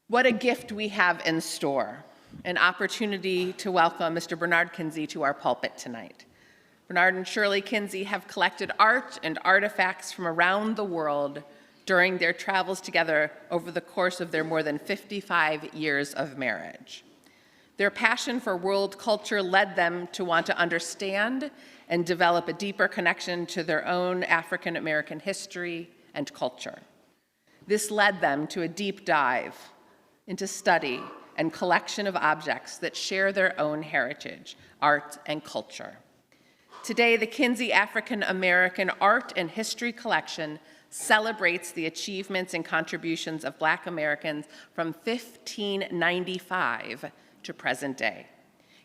What a gift we have in store, an opportunity to welcome Mr. Bernard Kinsey to our pulpit tonight. Bernard and Shirley Kinsey have collected art and artifacts from around the world during their travels together over the course of their more than 55 years of marriage. Their passion for world culture led them to want to understand and develop a deeper connection to their own African American history and culture. This led them to a deep dive into study and collection of objects that share their own heritage, art, and culture. Today, the Kinsey African American Art and History Collection celebrates the achievements and contributions of Black Americans from 1595 to present day.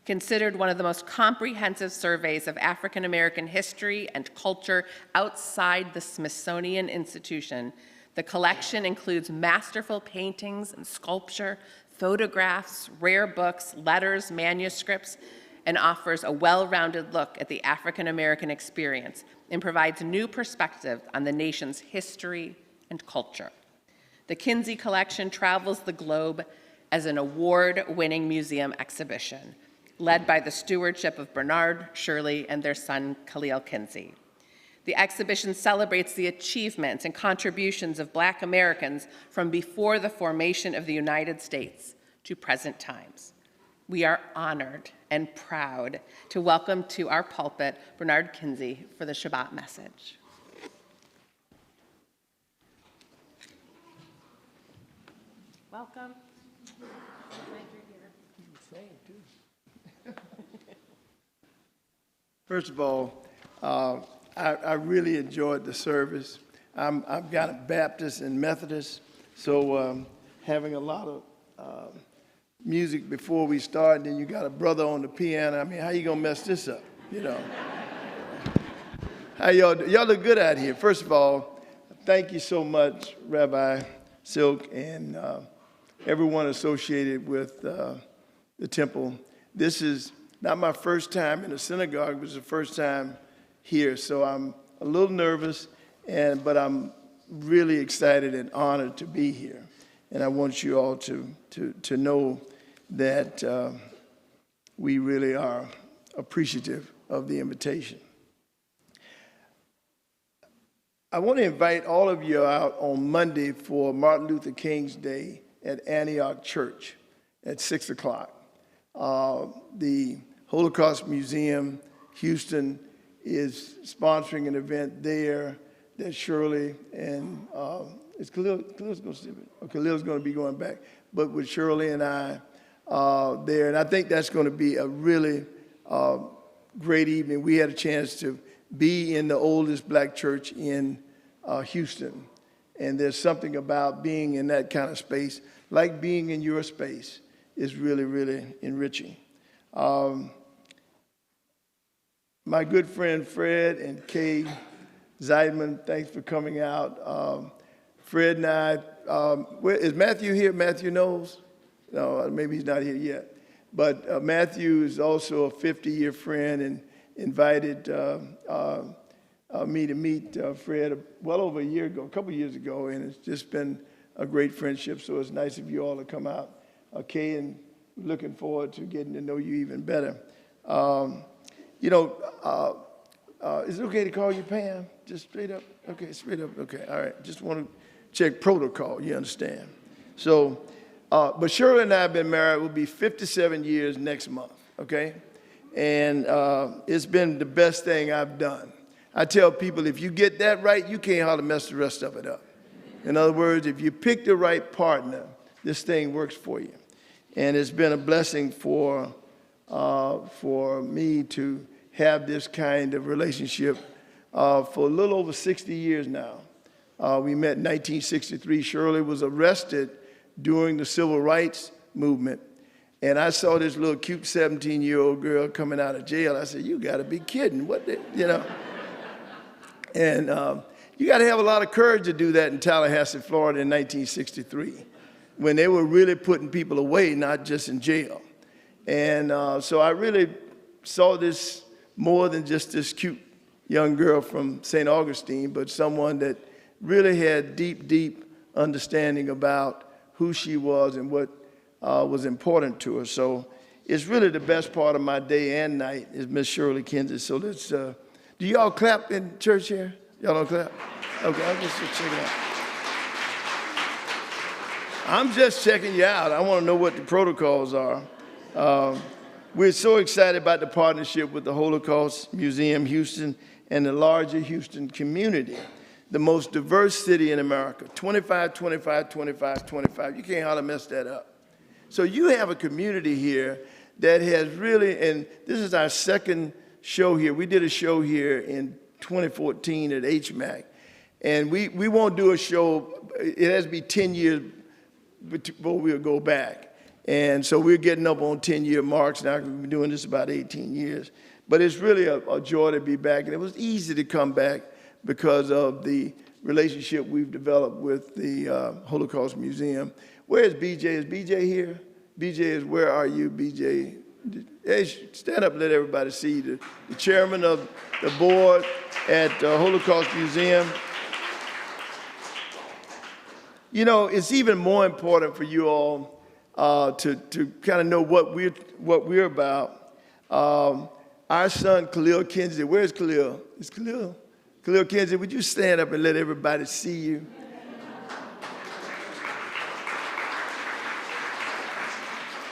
Considered one of the most comprehensive surveys of African American history and culture outside the Smithsonian Institution, the collection includes masterful paintings and sculpture, photographs, rare books, letters, manuscripts, and offers a well-rounded look at the African American experience and provides new perspective on the nation's history and culture. The Kinsey Collection travels the globe as an award-winning museum exhibition, led by the stewardship of Bernard, Shirley, and their son, Khalil Kinsey. The exhibition celebrates the achievements and contributions of Black Americans from before the formation of the United States to present times. We are honored and proud to welcome to our pulpit Bernard Kinsey for the Shabbat message. Welcome. First of all, I really enjoyed the service. I've got a Baptist and Methodist, so having a lot of music before we start, and then you got a brother on the piano. I mean, how you gonna mess this up, you know? How y'all look good out here. First of all, thank you so much, Rabbi Silk, and everyone associated with the temple. This is not my first time in a synagogue, but it's the first time here, so I'm a little nervous, but I'm really excited and honored to be here. And I want you all to know that we really are appreciative of the invitation. I want to invite all of you out on Monday for Martin Luther King's Day at Antioch Church at 6 o'clock. The Holocaust Museum, Houston, is sponsoring an event there that Shirley and is Khalil's going to Khalil's going to be going back, but with Shirley and I there, and I think that's going to be a really great evening. We had a chance to be in the oldest Black church in Houston, and there's something about being in that kind of space, like being in your space, is really, really enriching. My good friend Fred and Kay Zeidman, thanks for coming out. Fred and I, is Matthew here? Matthew knows? No, maybe he's not here yet. But Matthew is also a 50-year friend and invited me to meet Fred well over a year ago, a couple years ago, and it's just been a great friendship, so it's nice of you all to come out. Kay, and looking forward to getting to know you even better. You know, is it okay to call you Pam? Just straight up? Okay, straight up. Okay, all right. Just want to check protocol, you understand. So, but Shirley and I have been married. We'll be 57 years next month, okay? And it's been the best thing I've done. I tell people, if you get that right, you can't hardly mess the rest of it up. In other words, if you pick the right partner, this thing works for you. And it's been a blessing for me to have this kind of relationship for a little over 60 years now. We met in 1963. Shirley was arrested during the civil rights movement. And I saw this little cute 17-year-old girl coming out of jail. I said, you got to be kidding. What the, you know? And you got to have a lot of courage to do that in Tallahassee, Florida in 1963, when they were really putting people away, not just in jail. And so I really saw this more than just this cute young girl from St. Augustine, but someone that really had deep, deep understanding about who she was and what was important to her. So it's really the best part of my day and night is Miss Shirley Kinsey. So let's, do y'all clap in church here? Y'all don't clap? Okay, I'll just check it out. I'm just checking you out. I want to know what the protocols are. We're so excited about the partnership with the Holocaust Museum Houston and the larger Houston community, the most diverse city in America, 25, 25, 25, 25. You can't hardly mess that up. So you have a community here that has really, and this is our second show here. We did a show here in 2014 at HMAC, and we won't do a show, it has to be 10 years before we'll go back. And so we're getting up on 10-year marks now. We've been doing this about 18 years. But it's really a joy to be back. And it was easy to come back because of the relationship we've developed with the Holocaust Museum. Where is BJ? Is BJ here? BJ is, where are you, BJ? Hey, stand up and let everybody see the chairman of the board at the Holocaust Museum. You know, it's even more important for you all to kind of know what we're about. Our son, Khalil Kinsey, where's Khalil? Is Khalil? Khalil Kinsey, would you stand up and let everybody see you?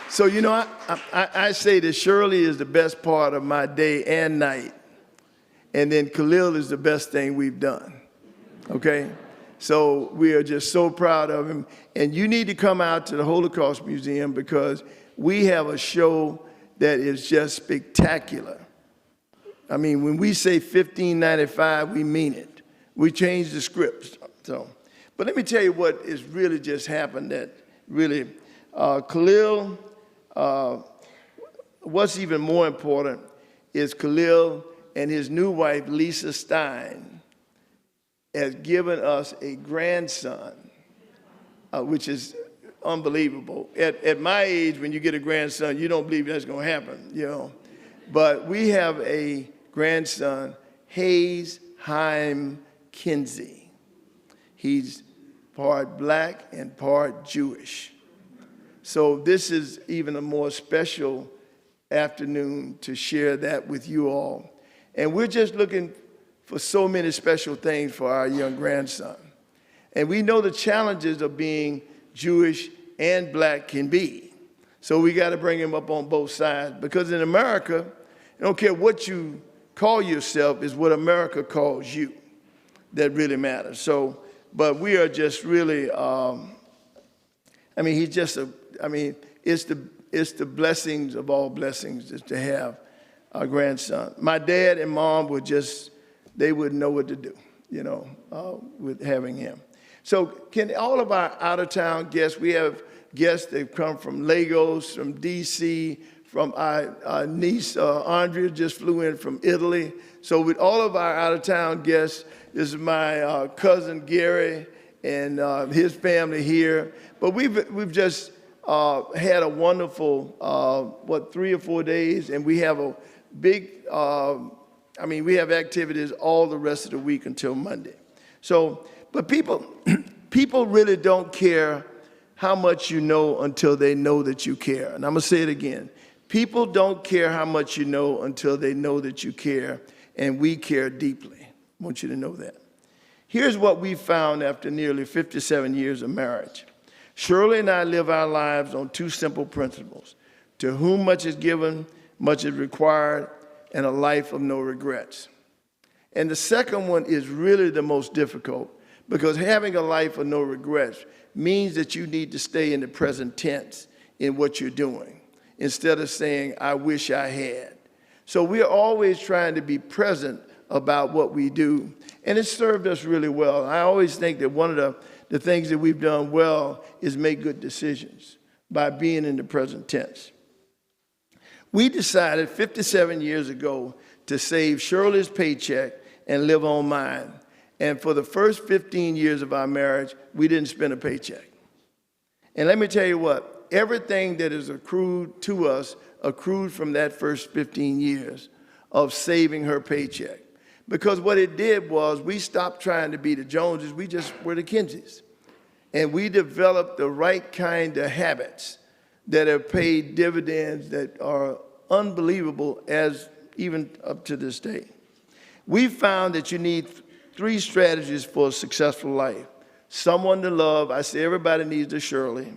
So, you know, I say that Shirley is the best part of my day and night, and then Khalil is the best thing we've done, okay? So we are just so proud of him. And you need to come out to the Holocaust Museum because we have a show that is just spectacular. I mean, when we say 1595, we mean it. We changed the scripts. So, but let me tell you what has really just happened that really, Khalil, what's even more important is Khalil and his new wife, Lisa Stein, has given us a grandson, which is unbelievable. At my age, when you get a grandson, you don't believe that's going to happen, you know. But we have a grandson, Hayes Haim Kinsey. He's part black and part Jewish. So this is even a more special afternoon to share that with you all. And we're just looking for so many special things for our young grandson. And we know the challenges of being Jewish and black can be. So we got to bring him up on both sides. Because in America, I don't care what you call yourself, is what America calls you that really matters. So, but we are just really, I mean, he's just it's the blessings of all blessings is to have a grandson. My dad and mom would just, they wouldn't know what to do, you know, with having him. So can all of our out-of-town guests, we have guests that come from Lagos, from D.C., from our niece, Andrea, just flew in from Italy. So with all of our out-of-town guests, this is my cousin Gary and his family here. But we've just had a wonderful, 3 or 4 days, and we have a big, we have activities all the rest of the week until Monday. So, but people really don't care how much you know until they know that you care. And I'm gonna say it again. People don't care how much you know until they know that you care, and we care deeply. I want you to know that. Here's what we found after nearly 57 years of marriage. Shirley and I live our lives on 2 simple principles. To whom much is given, much is required, and a life of no regrets. And the second one is really the most difficult because having a life of no regrets means that you need to stay in the present tense in what you're doing instead of saying, I wish I had. So we're always trying to be present about what we do, and it served us really well. I always think that one of the things that we've done well is make good decisions by being in the present tense. We decided 57 years ago to save Shirley's paycheck and live on mine. And for the first 15 years of our marriage, we didn't spend a paycheck. And let me tell you what, everything that is accrued to us accrued from that first 15 years of saving her paycheck. Because what it did was we stopped trying to be the Joneses, we just were the Kinseys. and we develop the right kind of habits that have paid dividends that are unbelievable as even up to this day. We found that you need 3 strategies for a successful life. Someone to love. I say everybody needs a Shirley.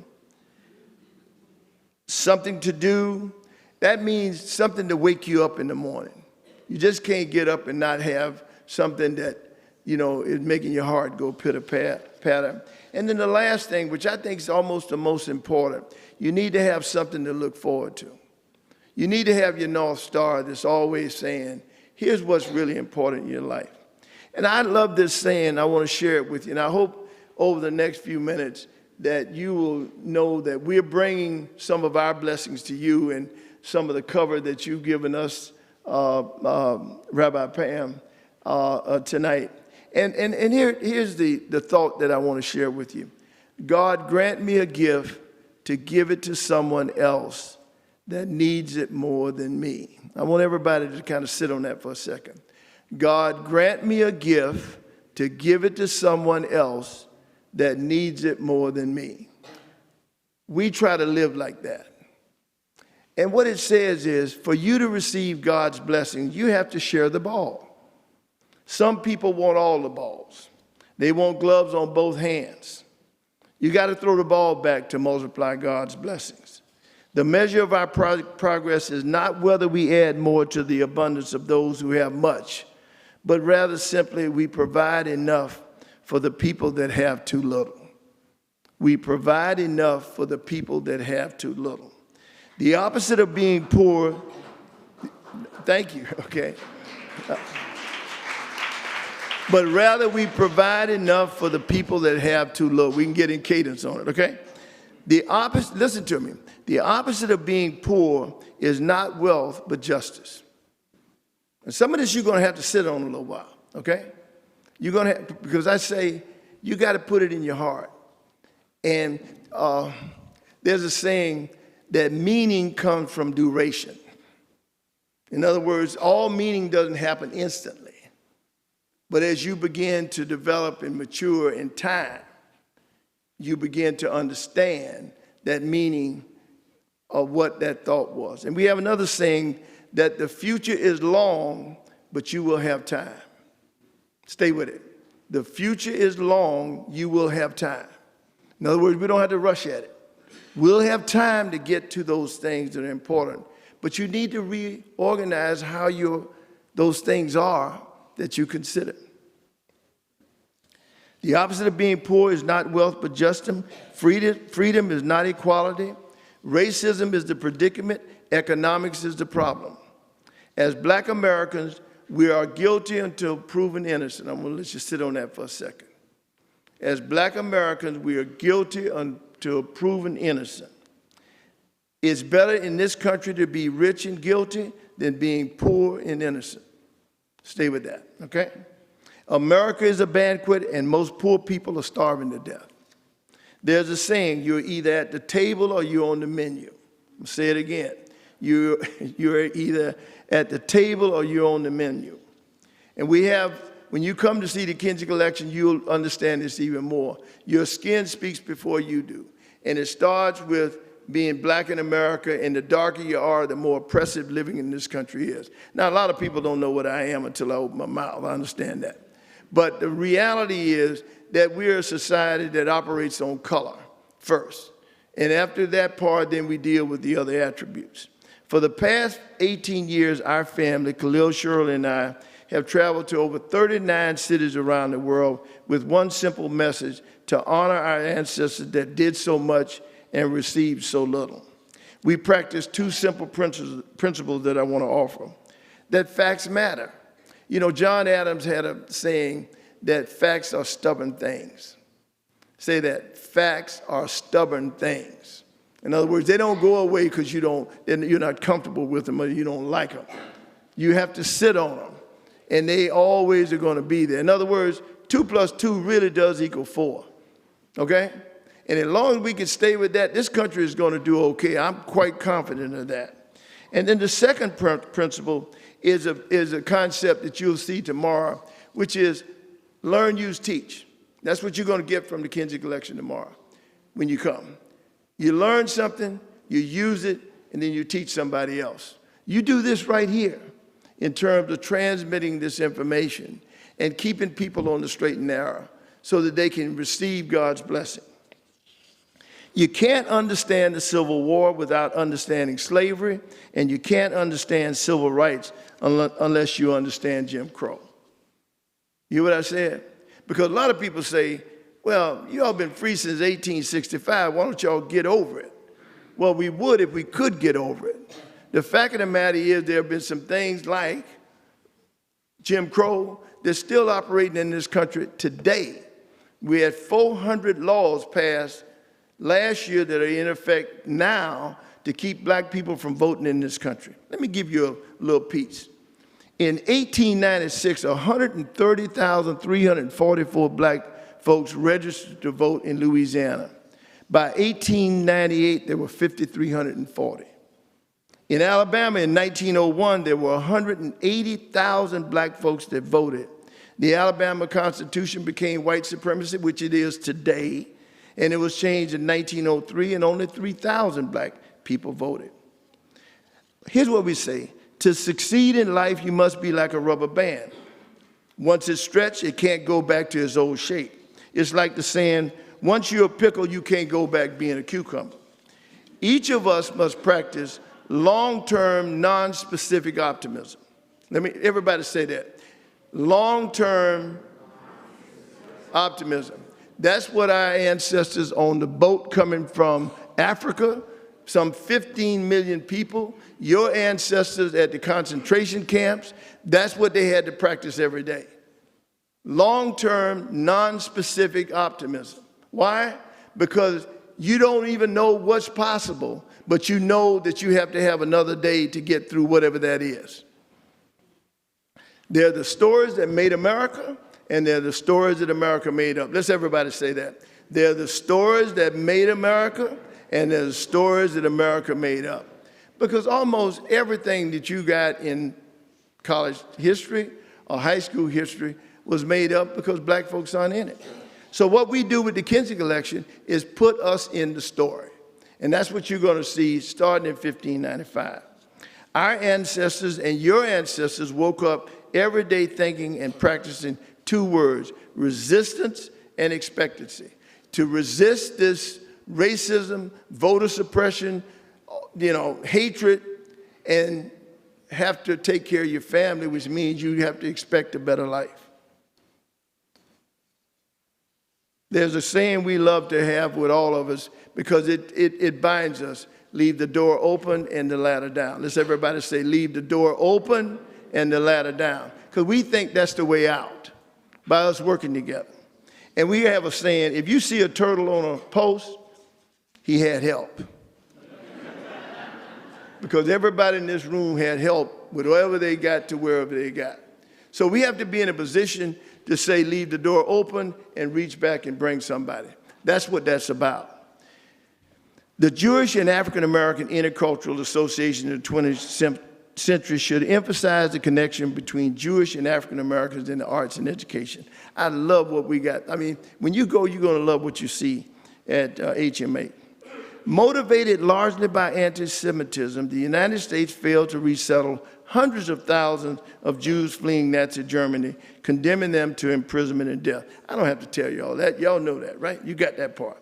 Something to do. That means something to wake you up in the morning. You just can't get up and not have something that, is making your heart go pitter-patter. And then the last thing, which I think is almost the most important, you need to have something to look forward to. You need to have your North Star that's always saying, here's what's really important in your life. And I love this saying. I want to share it with you. And I hope over the next few minutes that you will know that we're bringing some of our blessings to you and some of the cover that you've given us, Rabbi Pam, tonight. And here's the thought that I want to share with you. God, grant me a gift to give it to someone else that needs it more than me. I want everybody to kind of sit on that for a second. God, grant me a gift to give it to someone else that needs it more than me. We try to live like that. And what it says is, for you to receive God's blessings, you have to share the ball. Some people want all the balls. They want gloves on both hands. You got to throw the ball back to multiply God's blessings. The measure of our progress is not whether we add more to the abundance of those who have much, but rather simply we provide enough for the people that have too little. We provide enough for the people that have too little. The opposite of being poor, thank you, okay. But rather we provide enough for the people that have too little. We can get in cadence on it, okay? The opposite, listen to me. The opposite of being poor is not wealth, but justice. And some of this you're going to have to sit on a little while, okay? You're going to have, because I say you got to put it in your heart. And there's a saying that meaning comes from duration. In other words, all meaning doesn't happen instantly. But as you begin to develop and mature in time, you begin to understand that meaning of what that thought was. And we have another saying that the future is long, but you will have time. Stay with it. The future is long, you will have time. In other words, we don't have to rush at it. We'll have time to get to those things that are important, but you need to reorganize how those things are that you consider. The opposite of being poor is not wealth, but justice. Freedom is not equality. Racism is the predicament. Economics is the problem. As Black Americans, we are guilty until proven innocent. I'm going to let you sit on that for a second. As Black Americans, we are guilty until proven innocent. It's better in this country to be rich and guilty than being poor and innocent. Stay with that, okay? America is a banquet, and most poor people are starving to death. There's a saying, you're either at the table or you're on the menu. I'll say it again. You're either at the table or you're on the menu. And when you come to see the Kinsey collection, you'll understand this even more. Your skin speaks before you do. And it starts with being Black in America, and the darker you are, the more oppressive living in this country is. Now, a lot of people don't know what I am until I open my mouth. I understand that. But the reality is that we're a society that operates on color first. And after that part, then we deal with the other attributes. For the past 18 years, our family, Khalil, Shirley, and I, have traveled to over 39 cities around the world with one simple message: to honor our ancestors that did so much and received so little. We practice 2 simple principles that I want to offer. That facts matter. You know, John Adams had a saying that facts are stubborn things. Say that, facts are stubborn things. In other words, they don't go away because you're not comfortable with them or you don't like them. You have to sit on them, and they always are going to be there. In other words, 2 plus 2 really does equal 4, okay? And as long as we can stay with that, this country is going to do okay. I'm quite confident of that. And then the second principle is a concept that you'll see tomorrow, which is learn, use, teach. That's what you're going to get from the Kinsey collection tomorrow when you come. You learn something, you use it, and then you teach somebody else. You do this right here in terms of transmitting this information and keeping people on the straight and narrow so that they can receive God's blessing. You can't understand the Civil War without understanding slavery, and you can't understand civil rights unless you understand Jim Crow. You hear what I said? Because a lot of people say, well, you all been free since 1865, why don't y'all get over it? Well, we would if we could get over it. The fact of the matter is there have been some things like Jim Crow that's still operating in this country today. We had 400 laws passed last year that are in effect now to keep black people from voting in this country. Let me give you a little piece. In 1896, 130,344 black folks registered to vote in Louisiana. By 1898, there were 5,340. In Alabama in 1901, there were 180,000 black folks that voted. The Alabama Constitution became white supremacy, which it is today, and it was changed in 1903, and only 3,000 black people voted. Here's what we say. To succeed in life, you must be like a rubber band. Once it's stretched, it can't go back to its old shape. It's like the saying, once you're a pickle, you can't go back being a cucumber. Each of us must practice long-term, non-specific optimism. Everybody say that. Long-term optimism. That's what our ancestors on the boat coming from Africa, some 15 million people, your ancestors at the concentration camps, that's what they had to practice every day. Long-term, non-specific optimism. Why? Because you don't even know what's possible, but you know that you have to have another day to get through whatever that is. They're the stories that made America, and they're the stories that America made up. Let's everybody say that. They're the stories that made America, and they're the stories that America made up. Because almost everything that you got in college history or high school history was made up because black folks aren't in it. So what we do with the Kinsey collection is put us in the story. And that's what you're going to see starting in 1595. Our ancestors and your ancestors woke up every day thinking and practicing two words, resistance and expectancy. To resist this racism, voter suppression, hatred, and have to take care of your family, which means you have to expect a better life. There's a saying we love to have with all of us because it binds us. Leave the door open and the ladder down. Let's everybody say, leave the door open and the ladder down. Because we think that's the way out, by us working together. And we have a saying, if you see a turtle on a post, he had help. Because everybody in this room had help with whatever they got to wherever they got. So we have to be in a position to say, leave the door open and reach back and bring somebody. That's what that's about. The Jewish and African American Intercultural Association in the 20th century should emphasize the connection between Jewish and African Americans in the arts and education. I love what we got. I mean, when you go, you're going to love what you see at HMA. Motivated largely by anti-Semitism, the United States failed to resettle hundreds of thousands of Jews fleeing Nazi Germany, condemning them to imprisonment and death. I don't have to tell you all that. Y'all know that, right? You got that part.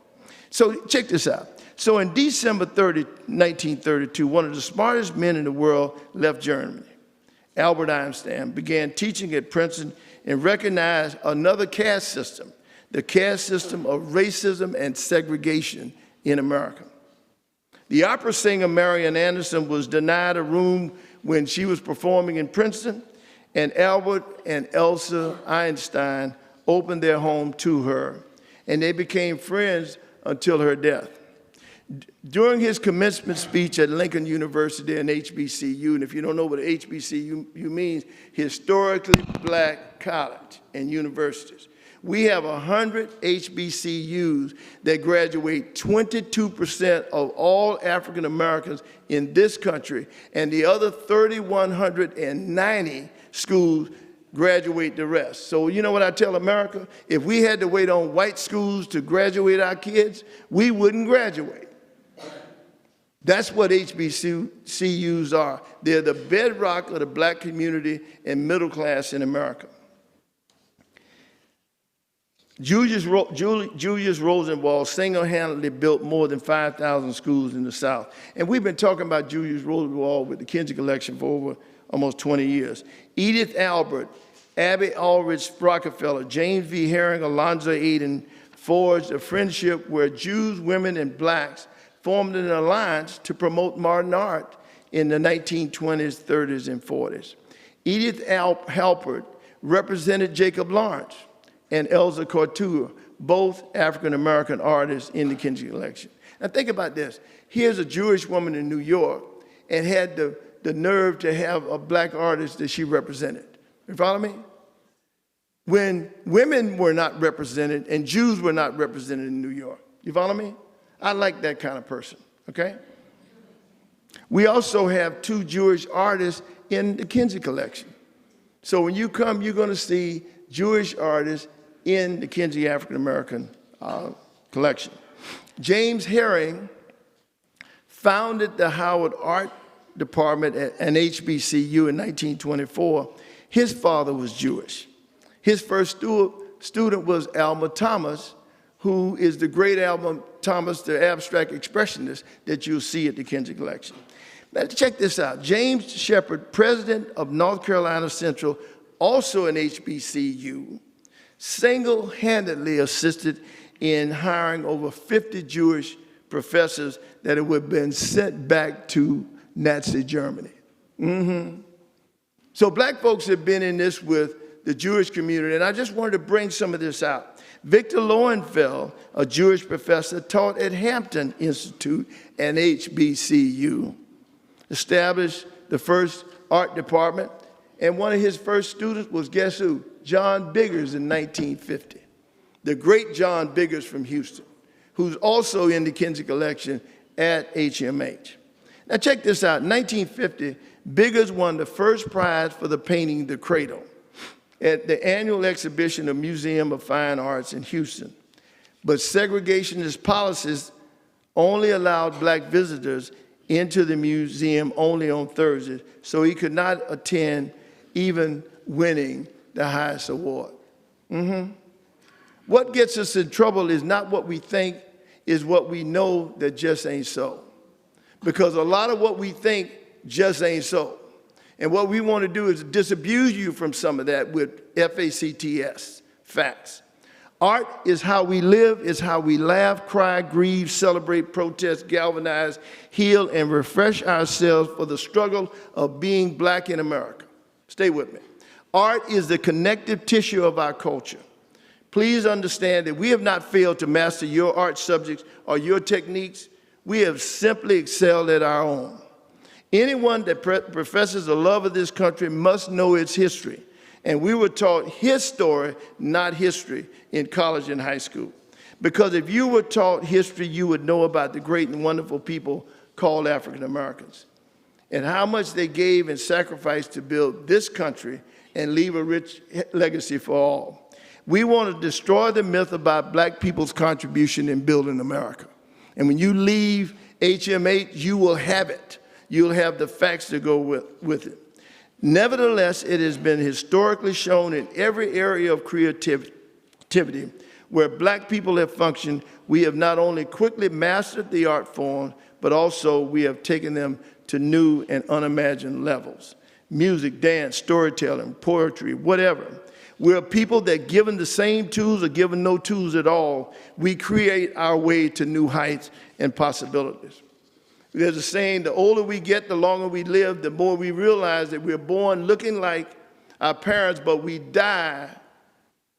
So check this out. So in December 30, 1932, one of the smartest men in the world left Germany. Albert Einstein began teaching at Princeton and recognized another caste system, the caste system of racism and segregation in America. The opera singer Marian Anderson was denied a room when she was performing in Princeton, and Albert and Elsa Einstein opened their home to her, and they became friends until her death. During his commencement speech at Lincoln University and HBCU, and if you don't know what HBCU means, historically black college and universities, we have 100 HBCUs that graduate 22% of all African Americans in this country, and the other 3,190 schools graduate the rest. So you know what I tell America? If we had to wait on white schools to graduate our kids, we wouldn't graduate. That's what HBCUs are. They're the bedrock of the black community and middle class in America. Julius Rosenwald single-handedly built more than 5,000 schools in the South. And we've been talking about Julius Rosenwald with the Kinsey Collection for over almost 20 years. Edith Albert, Abby Aldrich Rockefeller, James V. Herring, Alonzo Aiden forged a friendship where Jews, women, and blacks formed an alliance to promote modern art in the 1920s, 30s, and 40s. Edith Halpert represented Jacob Lawrence and Elza Couture, both African-American artists in the Kinsey Collection. Now think about this. Here's a Jewish woman in New York and had the nerve to have a black artist that she represented. You follow me? When women were not represented and Jews were not represented in New York. You follow me? I like that kind of person, okay? We also have 2 Jewish artists in the Kinsey Collection. So when you come, you're gonna see Jewish artists in the Kinsey African American Collection. James Herring founded the Howard Art Department at an HBCU in 1924. His father was Jewish. His first student was Alma Thomas, who is the great Alma Thomas, the abstract expressionist that you'll see at the Kinsey Collection. Now check this out. James Shepard, president of North Carolina Central, also an HBCU, single-handedly assisted in hiring over 50 Jewish professors that would have been sent back to Nazi Germany. So black folks have been in this with the Jewish community, and I just wanted to bring some of this out. Victor Lowenfeld, a Jewish professor, taught at Hampton Institute, an HBCU, established the first art department, and one of his first students was, guess who? John Biggers in 1950. The great John Biggers from Houston, who's also in the Kinsey Collection at HMH. Now check this out. In 1950, Biggers won the first prize for the painting The Cradle at the annual exhibition of Museum of Fine Arts in Houston. But segregationist policies only allowed black visitors into the museum only on Thursdays, so he could not attend even winning the highest award. What gets us in trouble is not what we think, is what we know that just ain't so. Because a lot of what we think just ain't so. And what we want to do is disabuse you from some of that with FACTS, facts. Art is how we live, is how we laugh, cry, grieve, celebrate, protest, galvanize, heal, and refresh ourselves for the struggle of being black in America. Stay with me. Art is the connective tissue of our culture. Please understand that we have not failed to master your art subjects or your techniques. We have simply excelled at our own. Anyone that professes a love of this country must know its history. And we were taught his story, not history, in college and high school. Because if you were taught history, you would know about the great and wonderful people called African Americans and how much they gave and sacrificed to build this country and leave a rich legacy for all. We want to destroy the myth about black people's contribution in building America. And when you leave HMH, you will have it. You'll have the facts to go with it. Nevertheless, it has been historically shown in every area of creativity where black people have functioned, we have not only quickly mastered the art form, but also we have taken them to new and unimagined levels. Music, dance, storytelling, poetry, whatever. We're a people that, given the same tools or given no tools at all, we create our way to new heights and possibilities. There's a saying, the older we get, the longer we live, the more we realize that we're born looking like our parents, but we die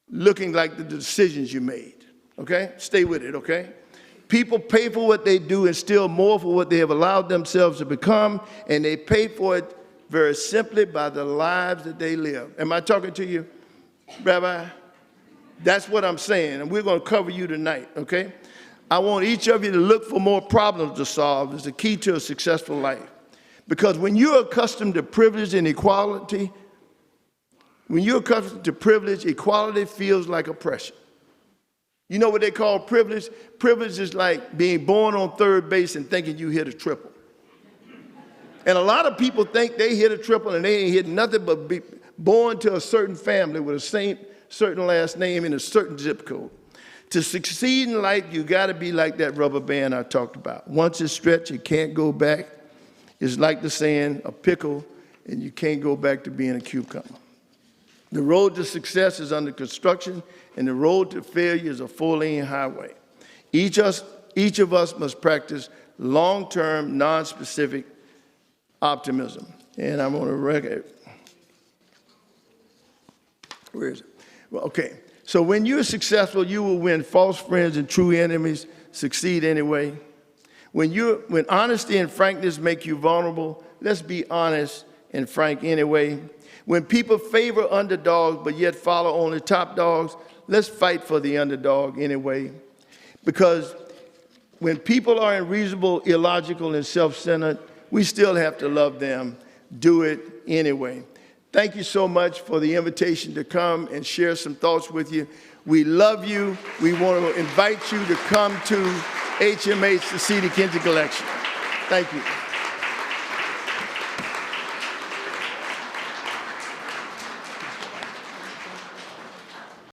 looking like the decisions you made, okay? Stay with it, okay? People pay for what they do and still more for what they have allowed themselves to become, and they pay for it very simply by the lives that they live. Am I talking to you, Rabbi? That's what I'm saying, and we're going to cover you tonight, okay? I want each of you to look for more problems to solve as the key to a successful life. Because when you're accustomed to privilege and equality, When you're accustomed to privilege, equality feels like oppression. You know what they call privilege? Privilege is like being born on third base and thinking you hit a triple. And a lot of people think they hit a triple and they ain't hit nothing but be born to a certain family with a certain last name and a certain zip code. To succeed in life, you got to be like that rubber band I talked about. Once it's stretched, it can't go back. It's like the saying, a pickle, and you can't go back to being a cucumber. The road to success is under construction, and the road to failure is a four-lane highway. Each of us must practice long-term, non-specific optimism. And I'm on a record. Where is it? Well, okay. So when you're successful, you will win false friends and true enemies succeed anyway. When honesty and frankness make you vulnerable, let's be honest and frank anyway. When people favor underdogs but yet follow only top dogs, let's fight for the underdog anyway. Because when people are unreasonable, illogical, and self-centered, we still have to love them. Do it anyway. Thank you so much for the invitation to come and share some thoughts with you. We love you. We want to invite you to come to HMH to see the Kinsey collection. Thank you.